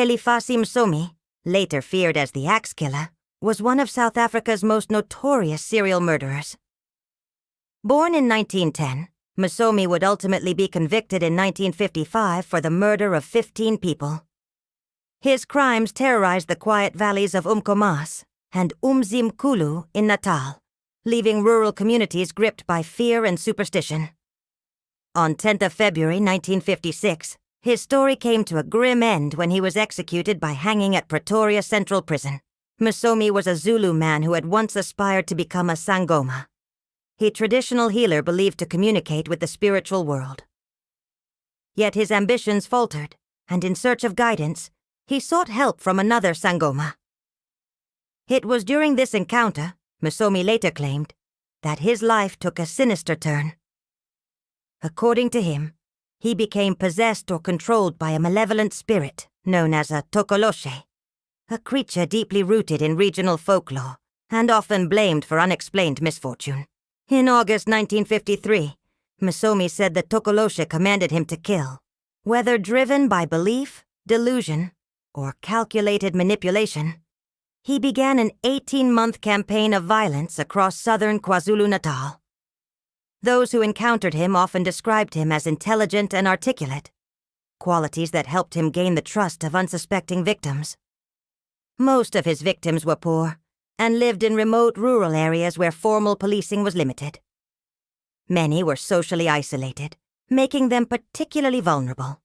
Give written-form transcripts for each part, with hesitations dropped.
Msomi, later feared as the Axe Killer, was one of South Africa's most notorious serial murderers. Born in 1910, Msomi would ultimately be convicted in 1955 for the murder of 15 people. His crimes terrorized the quiet valleys of Umkomaas and Umzimkhulu in Natal, leaving rural communities gripped by fear and superstition. On 10th of February 1956, his story came to a grim end when he was executed by hanging at Pretoria Central Prison. Msomi was a Zulu man who had once aspired to become a Sangoma, a traditional healer believed to communicate with the spiritual world. Yet his ambitions faltered, and in search of guidance, he sought help from another Sangoma. It was during this encounter, Msomi later claimed, that his life took a sinister turn. According to him, he became possessed or controlled by a malevolent spirit known as a Tokoloshi, a creature deeply rooted in regional folklore and often blamed for unexplained misfortune. In August 1953, Msomi said the Tokoloshi commanded him to kill, whether driven by belief, delusion, or calculated manipulation. He began an 18-month campaign of violence across southern KwaZulu-Natal. Those who encountered him often described him as intelligent and articulate, qualities that helped him gain the trust of unsuspecting victims. Most of his victims were poor and lived in remote rural areas where formal policing was limited. Many were socially isolated, making them particularly vulnerable.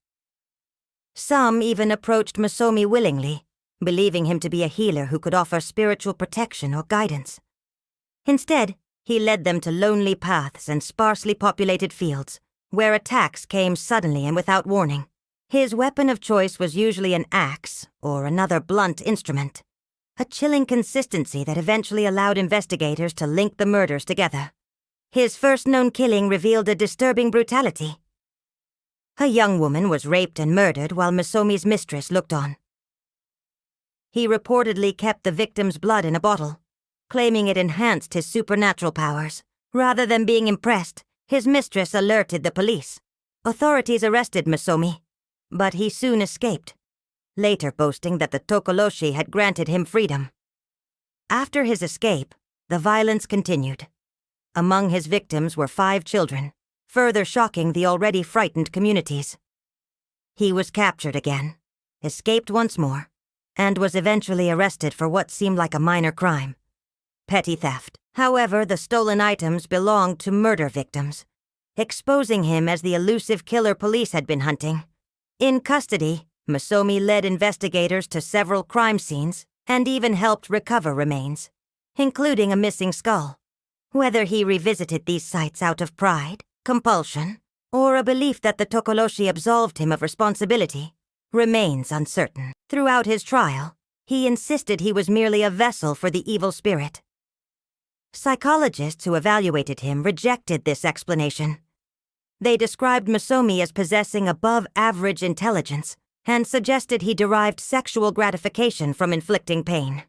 Some even approached Msomi willingly, believing him to be a healer who could offer spiritual protection or guidance. Instead, he led them to lonely paths and sparsely populated fields, where attacks came suddenly and without warning. His weapon of choice was usually an axe or another blunt instrument, a chilling consistency that eventually allowed investigators to link the murders together. His first known killing revealed a disturbing brutality. A young woman was raped and murdered while Msomi's mistress looked on. He reportedly kept the victim's blood in a bottle, claiming it enhanced his supernatural powers. Rather than being impressed, his mistress alerted the police. Authorities arrested Msomi, but he soon escaped, later boasting that the Tokoloshi had granted him freedom. After his escape, the violence continued. Among his victims were 5 children, further shocking the already frightened communities. He was captured again, escaped once more, and was eventually arrested for what seemed like a minor crime: petty theft. However, the stolen items belonged to murder victims, exposing him as the elusive killer police had been hunting. In custody, Msomi led investigators to several crime scenes and even helped recover remains, including a missing skull. Whether he revisited these sites out of pride, compulsion, or a belief that the Tokoloshi absolved him of responsibility remains uncertain. Throughout his trial, he insisted he was merely a vessel for the evil spirit. Psychologists who evaluated him rejected this explanation. They described Msomi as possessing above-average intelligence and suggested he derived sexual gratification from inflicting pain.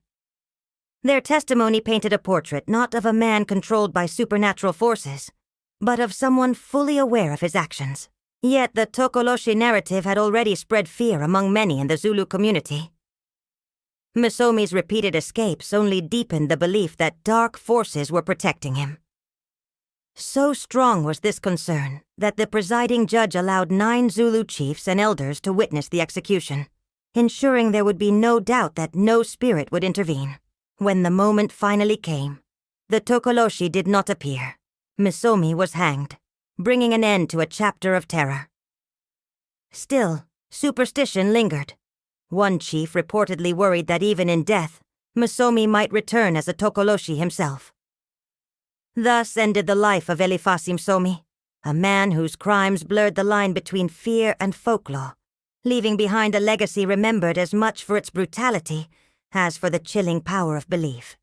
Their testimony painted a portrait not of a man controlled by supernatural forces, but of someone fully aware of his actions. Yet the Tokoloshi narrative had already spread fear among many in the Zulu community. Msomi's repeated escapes only deepened the belief that dark forces were protecting him. So strong was this concern that the presiding judge allowed 9 Zulu chiefs and elders to witness the execution, ensuring there would be no doubt that no spirit would intervene. When the moment finally came, the Tokoloshi did not appear. Msomi was hanged, bringing an end to a chapter of terror. Still, superstition lingered. One chief reportedly worried that even in death, Msomi might return as a Tokoloshi himself. Thus ended the life of Msomi, a man whose crimes blurred the line between fear and folklore, leaving behind a legacy remembered as much for its brutality as for the chilling power of belief.